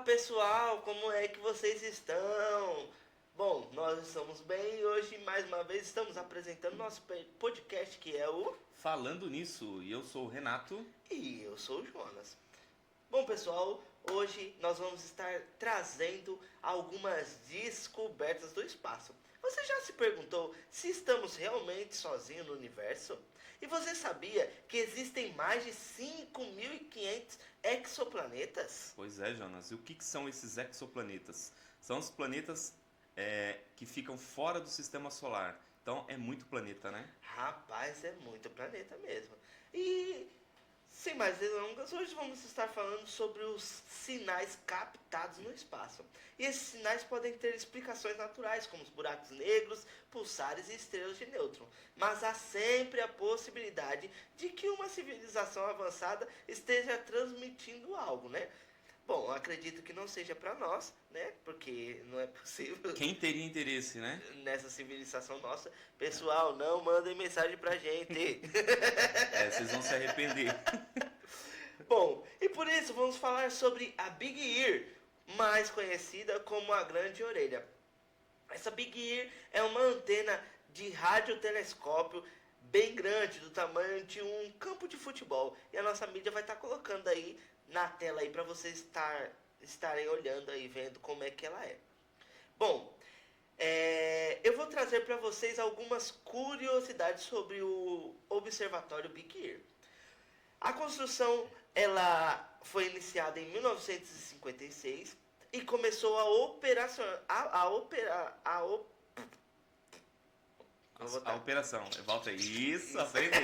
Pessoal, como é que vocês estão? Bom, nós estamos bem e hoje mais uma vez estamos apresentando nosso podcast que é o Falando nisso, e eu sou o Renato. E eu sou o Jonas. Bom, pessoal, hoje nós vamos estar trazendo algumas descobertas do espaço. Você já se perguntou se estamos realmente sozinhos no universo? E você sabia que existem mais de 5.500 exoplanetas? Pois é, Jonas. E o que são esses exoplanetas? São os planetas que ficam fora do sistema solar. Então é muito planeta, né? Rapaz, é muito planeta mesmo. E sem mais delongas, hoje vamos estar falando sobre os sinais captados no espaço. E esses sinais podem ter explicações naturais, como os buracos negros, pulsares e estrelas de nêutron. Mas há sempre a possibilidade de que uma civilização avançada esteja transmitindo algo, né? Bom, acredito que não seja para nós, né? Porque não é possível Quem teria interesse, né? nessa civilização nossa. Pessoal, não mandem mensagem pra gente. Vocês vão se arrepender. Bom, e por isso vamos falar sobre a Big Ear, mais conhecida como a Grande Orelha. Essa Big Ear é uma antena de radiotelescópio bem grande, do tamanho de um campo de futebol. E a nossa mídia vai estar colocando aí na tela aí para vocês estarem olhando aí, vendo como é que ela é. Bom, eu vou trazer para vocês algumas curiosidades sobre o Observatório Big Ear. A construção ela foi iniciada em 1956 e começou a operacionar A operação. Volta aí. Isso, aprendeu.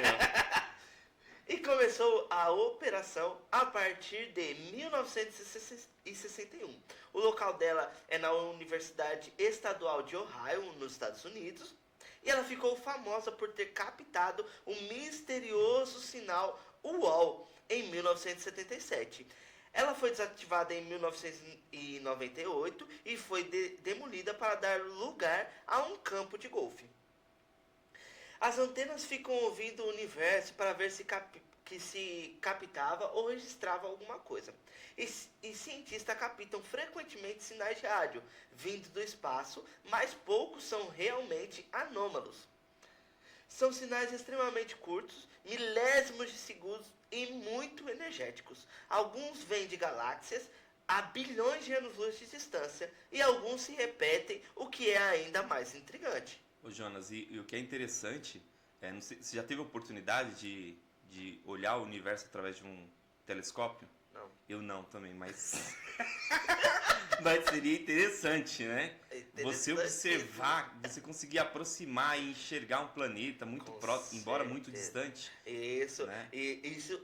e começou a operação a partir de 1961. O local dela é na Universidade Estadual de Ohio, nos Estados Unidos, e ela ficou famosa por ter captado o misterioso sinal UOL em 1977. Ela foi desativada em 1998 e foi demolida para dar lugar a um campo de golfe. As antenas ficam ouvindo o universo para ver se captava ou registrava alguma coisa. E cientistas captam frequentemente sinais de rádio vindo do espaço, mas poucos são realmente anômalos. São sinais extremamente curtos, milésimos de segundos e muito energéticos. Alguns vêm de galáxias a bilhões de anos-luz de distância e alguns se repetem, o que é ainda mais intrigante. Ô Jonas, e o que é interessante, não sei, você já teve a oportunidade de olhar o universo através de um telescópio? Não. Eu não também, mas... mas seria interessante, né? Você observar, você conseguir aproximar e enxergar um planeta muito próximo, embora muito distante. Isso, né? Isso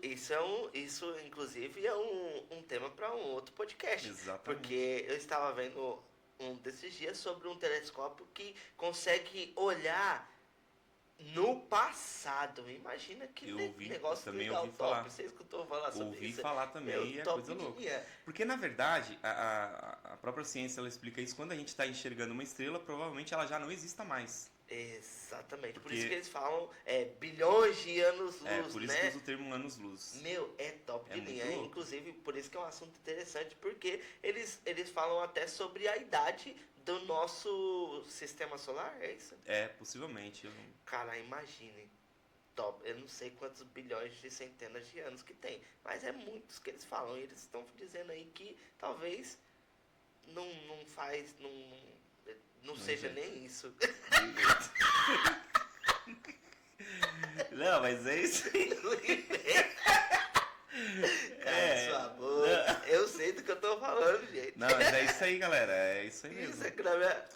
inclusive é um tema para um outro podcast. Exatamente. Porque eu estava vendo um desses dias sobre um telescópio que consegue olhar no passado. Imagina que negócio também legal, ouvi top. falar. Você escutou falar sobre Ouvi isso? falar também, e é top coisa louca. linha. Porque na verdade, a própria ciência ela explica isso, quando a gente está enxergando uma estrela, provavelmente ela já não exista mais. Exatamente, por Porque- isso que eles falam bilhões de anos-luz, Por isso né? que usa o termo anos-luz. Meu, é top É de muito linha. louco. Inclusive, por isso que é um assunto interessante, porque eles falam até sobre a idade do nosso sistema solar, é isso? Possivelmente. Cara, imagine. Top. Eu não sei quantos bilhões de centenas de anos que tem, mas é muitos que eles falam. E eles estão dizendo aí que talvez não seja inventa. nem isso. Não, mas é isso aí. Cala sua boca. Eu sei do que eu tô falando, gente. Não, mas é isso aí, galera. É isso aí mesmo. Isso é que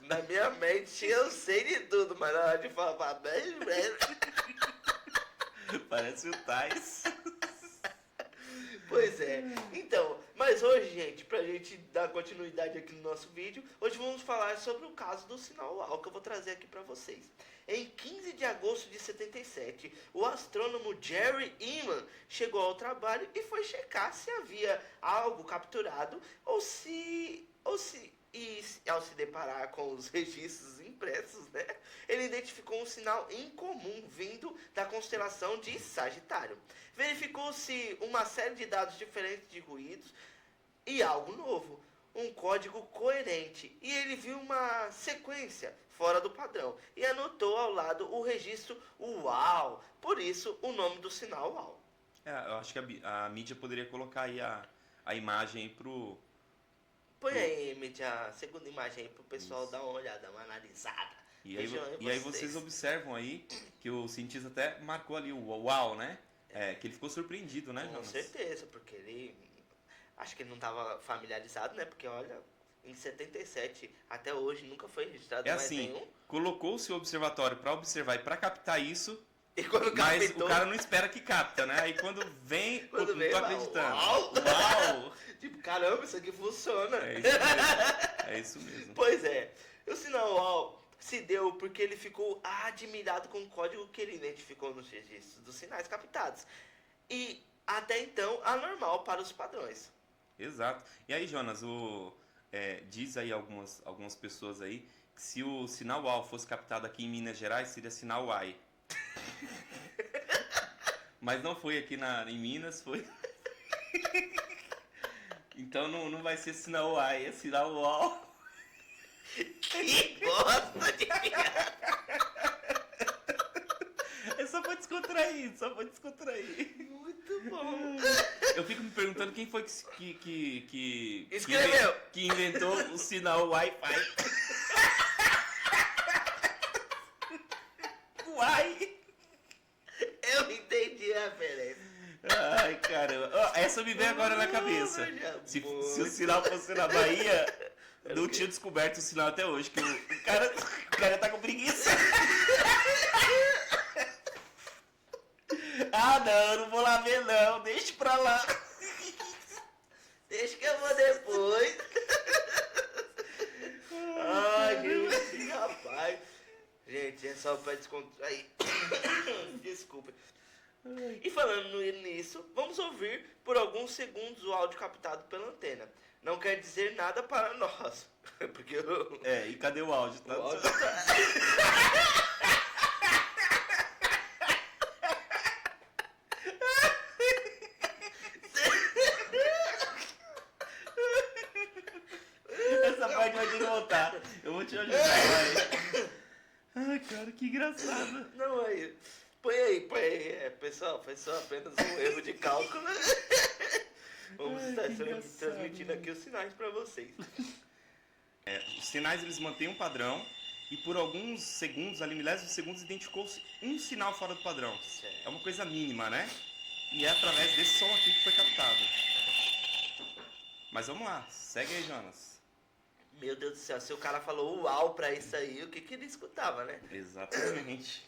na minha mente eu sei de tudo, mas na hora de falar bem, Parece o Tais. Pois é. Então, mas hoje, gente, pra gente dar continuidade aqui no nosso vídeo, hoje vamos falar sobre o caso do sinal UOL que eu vou trazer aqui pra vocês. Em 15 de agosto de 77, o astrônomo Jerry Inman chegou ao trabalho e foi checar se havia algo capturado e ao se deparar com os registros impressos, né, ele identificou um sinal incomum vindo da constelação de Sagitário. Verificou-se uma série de dados diferentes de ruídos e algo novo. um código coerente e ele viu uma sequência fora do padrão e anotou ao lado o registro UAU, por isso o nome do sinal UAU. Eu acho que a mídia poderia colocar aí a imagem aí Põe aí, mídia, a segunda imagem aí pro pessoal dar uma olhada, uma analisada. E aí vocês observam aí que o cientista até marcou ali o uau, né? Que ele ficou surpreendido, né, Com certeza, porque ele... Acho que ele não estava familiarizado, né? Porque, olha, em 77 até hoje nunca foi registrado mais assim, nenhum. Colocou-se o observatório para observar e para captar isso, E quando mas captou, o cara não espera que capta, né? Aí quando vem, quando não veio, tô acreditando. Uau! Uau! Tipo, caramba, isso aqui funciona. É isso mesmo. É isso mesmo. Pois é, o sinal UAU se deu porque ele ficou admirado com o código que ele identificou nos registros dos sinais captados. E, até então, anormal para os padrões. Exato. E aí, Jonas, diz aí algumas pessoas aí que se o sinal UAU fosse captado aqui em Minas Gerais, seria sinal UAI. Mas não foi aqui em Minas, foi... Então não vai ser sinal UAI, é sinal UAU. Que gosta de piada! É só pra descontrair. Muito bom. Eu fico me perguntando quem foi que Escreveu. que inventou o sinal Wi-Fi. Uai! Eu entendi a referência. Ai, caramba. Essa me veio agora na cabeça. Se o sinal fosse na Bahia, não tinha descoberto o sinal até hoje, que o cara tá com preguiça. Ah, não, eu não vou lá ver não, deixa pra lá. Deixa que eu vou depois. Ai, gente, rapaz. Gente, é só pra descontrair. Desculpa. E falando nisso, vamos ouvir por alguns segundos o áudio captado pela antena. Não quer dizer nada para nós. Porque eu... E cadê o áudio? O áudio tá... Essa parte vai ter que voltar. Eu vou te ajudar, vai. Ai, cara, que engraçado. Não, aí. Põe aí. Pessoal, foi só apenas um erro de cálculo. Vamos estar transmitindo aqui os sinais para vocês. Os sinais, eles mantêm um padrão e por alguns segundos, ali milésimos de segundos, identificou-se um sinal fora do padrão. Certo. É uma coisa mínima, né? E é através desse som aqui que foi captado. Mas vamos lá, segue aí, Jonas. Meu Deus do céu, se o cara falou uau pra isso aí, o que ele escutava, né? Exatamente.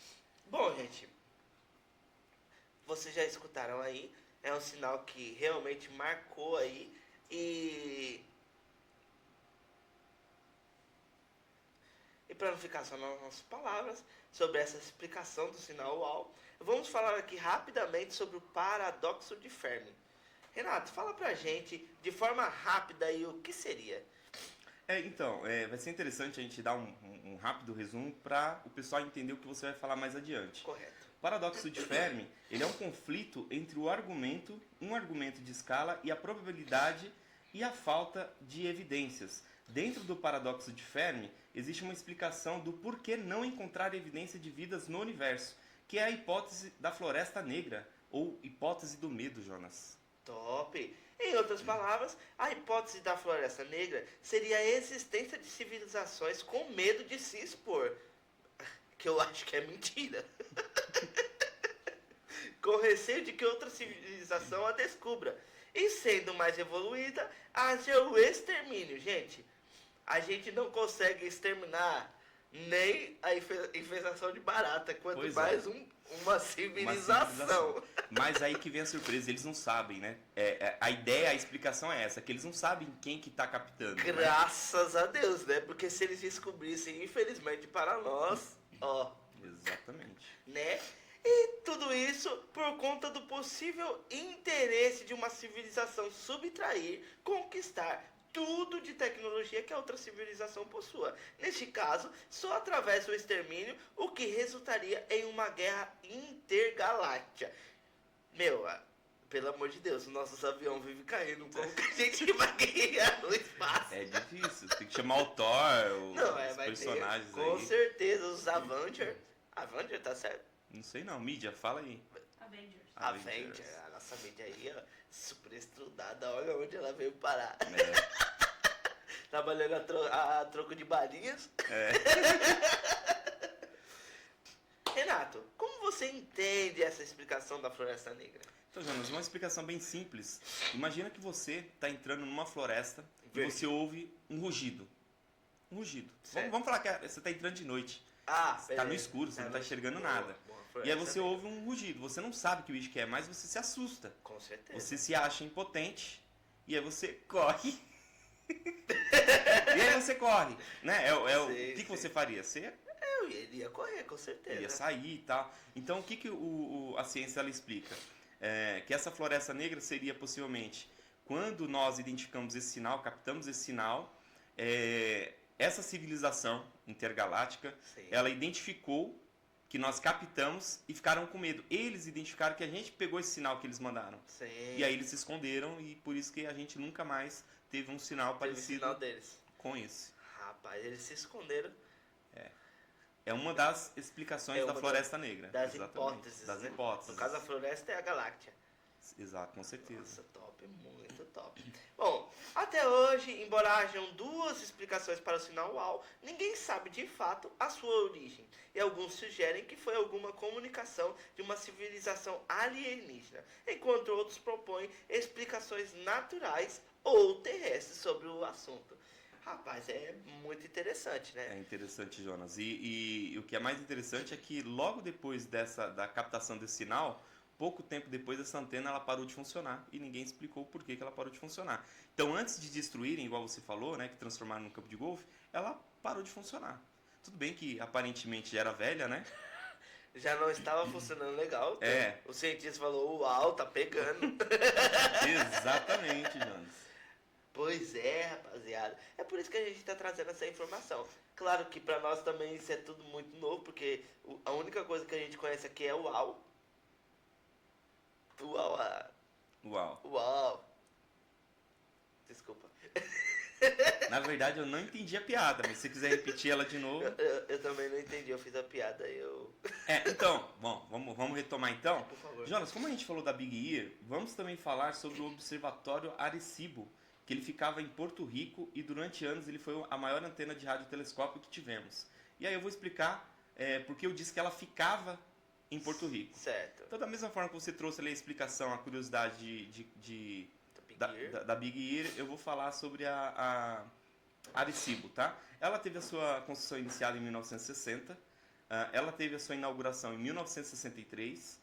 Bom, gente, vocês já escutaram aí, é um sinal que realmente marcou aí e para não ficar só nas nossas palavras sobre essa explicação do sinal UAU, vamos falar aqui rapidamente sobre o paradoxo de Fermi. Renato, fala pra gente de forma rápida aí o que seria. Então, vai ser interessante a gente dar um rápido resumo para o pessoal entender o que você vai falar mais adiante. Correto. O paradoxo de Fermi, ele é um conflito entre um argumento de escala e a probabilidade e a falta de evidências. Dentro do paradoxo de Fermi, existe uma explicação do porquê não encontrar evidência de vidas no universo, que é a hipótese da floresta negra, ou hipótese do medo, Jonas. Top! Em outras palavras, a hipótese da floresta negra seria a existência de civilizações com medo de se expor. Que eu acho que é mentira. Com receio de que outra civilização a descubra. E sendo mais evoluída, haja o extermínio. Gente, a gente não consegue exterminar nem a infestação de barata, quanto mais uma civilização. Mas aí que vem a surpresa, eles não sabem, né? A ideia, a explicação é essa, que eles não sabem quem que tá captando. Graças a Deus, né? Porque se eles descobrissem, infelizmente para nós, ó. Exatamente. Né? E tudo isso por conta do possível interesse de uma civilização subtrair, conquistar tudo de tecnologia que a outra civilização possua. Neste caso, só através do extermínio, o que resultaria em uma guerra intergaláctica. Meu, pelo amor de Deus, os nossos aviões vivem caindo. Como que a gente vai ganhar no espaço? É difícil, tem que chamar o Thor, os vai personagens ter, com aí. certeza, os Avenger. Avenger, tá certo? Não sei não, mídia, fala aí. Avenger, a nossa mídia aí, ó, super estudada, olha onde ela veio parar. Trabalhando a troco de balinhas. Renato, como você entende essa explicação da Floresta Negra? Então, Jonas, uma explicação bem simples. Imagina que você está entrando numa floresta e você ouve um rugido. Um rugido. Vamos falar que você está entrando de noite. Você está no escuro, você não está enxergando nada. E aí você ouve um rugido. Você não sabe que bicho que é, mas você se assusta. Com certeza. Você se acha impotente e aí você corre. E aí você corre, né? O que você faria? Você eu iria correr, com certeza. ia sair e tal. Então, o que a ciência ela explica? Que essa floresta negra seria possivelmente, quando nós identificamos esse sinal, captamos esse sinal, essa civilização intergaláctica, ela identificou que nós captamos e ficaram com medo. Eles identificaram que a gente pegou esse sinal que eles mandaram. E aí eles se esconderam e por isso que a gente nunca mais teve um sinal parecido com esse. Rapaz, eles se esconderam. É uma das explicações da Floresta Negra. Das hipóteses. Das né? hipóteses. No caso, a floresta é a galáxia. Exato, com certeza. Nossa, top, muito top. Bom, até hoje, embora hajam duas explicações para o sinal UAU, ninguém sabe de fato a sua origem. E alguns sugerem que foi alguma comunicação de uma civilização alienígena, enquanto outros propõem explicações naturais ou terrestres sobre o assunto. Rapaz, é muito interessante, né? É interessante, Jonas. E o que é mais interessante é que logo depois da captação desse sinal, pouco tempo depois essa antena ela parou de funcionar e ninguém explicou por que ela parou de funcionar. Então, antes de destruírem, igual você falou, né, que transformaram num campo de golfe, ela parou de funcionar. Tudo bem que aparentemente já era velha, né? Já não estava funcionando legal. Então o cientista falou, uau, tá pegando. Exatamente, Jonas. Pois é, rapaziada. É por isso que a gente está trazendo essa informação. Claro que para nós também isso é tudo muito novo, porque a única coisa que a gente conhece aqui é o UAU. Uau. Desculpa. Na verdade, eu não entendi a piada, mas se você quiser repetir ela de novo... Eu também não entendi, eu fiz a piada, então, bom, vamos retomar então. Por favor. Jonas, como a gente falou da Big Ear, vamos também falar sobre o Observatório Arecibo, que ele ficava em Porto Rico e durante anos ele foi a maior antena de radiotelescópio que tivemos. E aí eu vou explicar porque eu disse que ela ficava em Porto Rico. Certo. Então, da mesma forma que você trouxe ali a explicação, a curiosidade da Big Ear, eu vou falar sobre a Arecibo, tá? Ela teve a sua construção iniciada em 1960, ela teve a sua inauguração em 1963,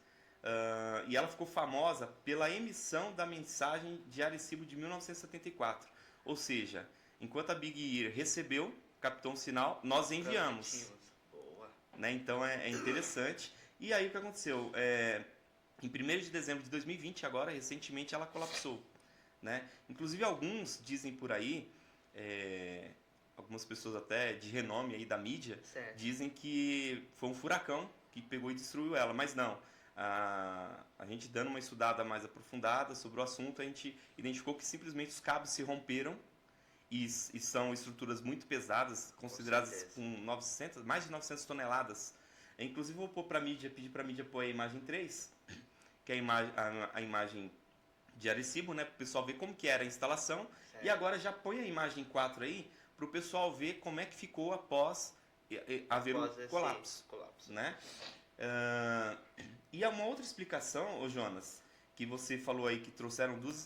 e ela ficou famosa pela emissão da mensagem de Arecibo de 1974. Ou seja, enquanto a Big Ear recebeu, captou um sinal, nós enviamos. Boa. Né? Então é interessante. E aí o que aconteceu? Em 1º de dezembro de 2020, agora, recentemente, ela colapsou. Né? Inclusive alguns dizem por aí, algumas pessoas até de renome aí da mídia, dizem que foi um furacão que pegou e destruiu ela, mas não. A gente dando uma estudada mais aprofundada sobre o assunto, a gente identificou que simplesmente os cabos se romperam e são estruturas muito pesadas, consideradas com mais de 900 toneladas. Inclusive vou pedir para a mídia pôr a imagem 3, que é a imagem de Arecibo, né, para o pessoal ver como que era a instalação. E agora já põe a imagem 4 aí, para o pessoal ver como é que ficou após haver um colapso. Né? E há uma outra explicação, ô Jonas, que você falou aí que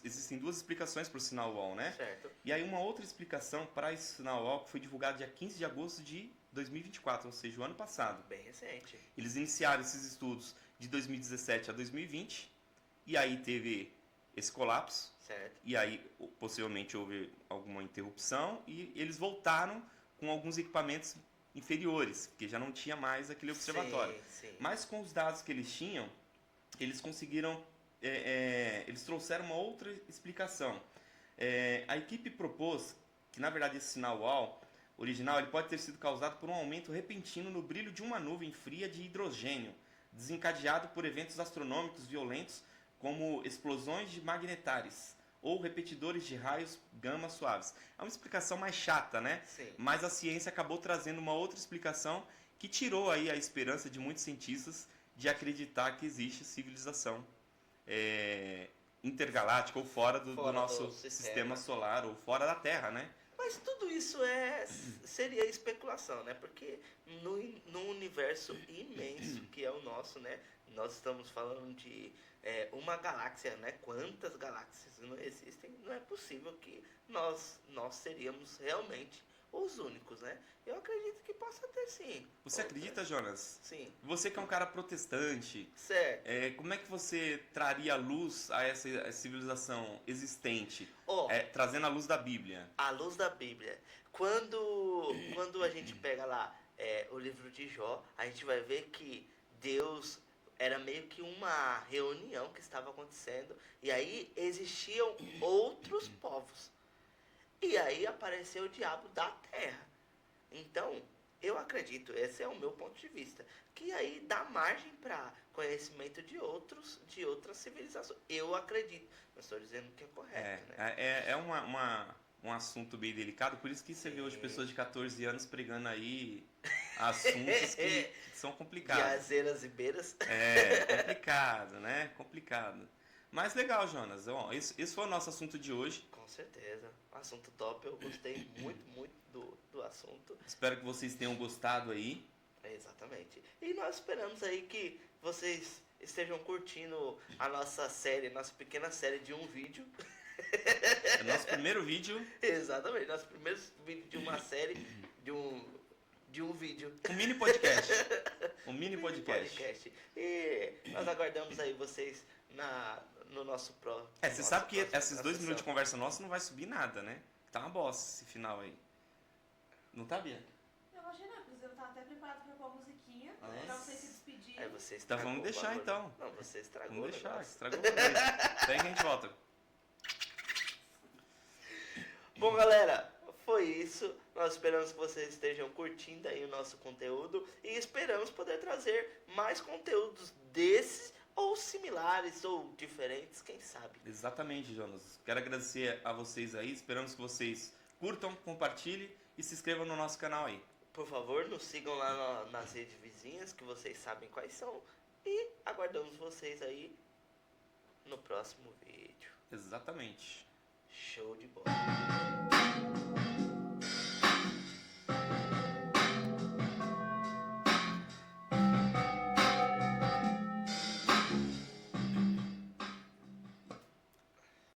existem duas explicações para o sinal UOL, né? Certo. E aí uma outra explicação para esse sinal UOL que foi divulgado dia 15 de agosto de 2024, ou seja, o ano passado. Bem recente. Eles iniciaram esses estudos de 2017 a 2020, e aí teve esse colapso, certo. E aí possivelmente houve alguma interrupção, e eles voltaram com alguns equipamentos inferiores, porque já não tinha mais aquele observatório. Sim. Mas com os dados que eles tinham, eles conseguiram, eles trouxeram uma outra explicação. A equipe propôs que, na verdade, esse sinal UAU original ele pode ter sido causado por um aumento repentino no brilho de uma nuvem fria de hidrogênio, desencadeado por eventos astronômicos violentos como explosões de magnetares ou repetidores de raios gama suaves. É uma explicação mais chata, né? Sim. Mas a ciência acabou trazendo uma outra explicação que tirou aí a esperança de muitos cientistas de acreditar que existe civilização intergaláctica ou fora do nosso sistema solar ou fora da Terra, né? Mas tudo isso seria especulação, né? Porque no universo imenso que é o nosso, né? Nós estamos falando de uma galáxia, né? Quantas galáxias não existem? Não é possível que nós seríamos realmente os únicos, né? Eu acredito que possa ter, sim. Você acredita, Jonas? Sim. Você que é um cara protestante. Certo. Como é que você traria luz a essa civilização existente? Oh, trazendo a luz da Bíblia. A luz da Bíblia. Quando a gente pega lá o livro de Jó, a gente vai ver que Deus era meio que uma reunião que estava acontecendo. E aí existiam outros povos. E aí apareceu o diabo da terra. Então, eu acredito, esse é o meu ponto de vista, que aí dá margem para conhecimento de outras civilizações. Eu acredito. Não estou dizendo que é correto, né? É um assunto bem delicado, por isso que você vê hoje pessoas de 14 anos pregando aí assuntos que são complicados. De azeiras e beiras. Complicado, né? Complicado. Mas legal, Jonas. Bom, esse foi o nosso assunto de hoje. Com certeza. Assunto top. Eu gostei muito, muito do assunto. Espero que vocês tenham gostado aí. Exatamente. E nós esperamos aí que vocês estejam curtindo a nossa pequena série de um vídeo. É nosso primeiro vídeo. Exatamente. Nosso primeiro vídeo de uma série de um vídeo. Um mini podcast. Um mini podcast. E nós aguardamos aí vocês no nosso próximo. Você sabe que esses 2 minutos de conversa nossa não vai subir nada, né? Tá uma bosta esse final aí. Não tá, Bia? Eu achei não, inclusive eu tava até preparado pra pôr a musiquinha, pra vocês se despedirem. Então vamos deixar então. Não, você estragou. Vamos deixar, estragou o bagulho. Até que a gente volta. Bom, galera, foi isso. Nós esperamos que vocês estejam curtindo aí o nosso conteúdo e esperamos poder trazer mais conteúdos desses ou similares ou diferentes, quem sabe. Exatamente, Jonas. Quero agradecer a vocês aí. Esperamos que vocês curtam, compartilhem e se inscrevam no nosso canal aí. Por favor, nos sigam lá nas redes vizinhas, que vocês sabem quais são. E aguardamos vocês aí no próximo vídeo. Exatamente. Show de bola.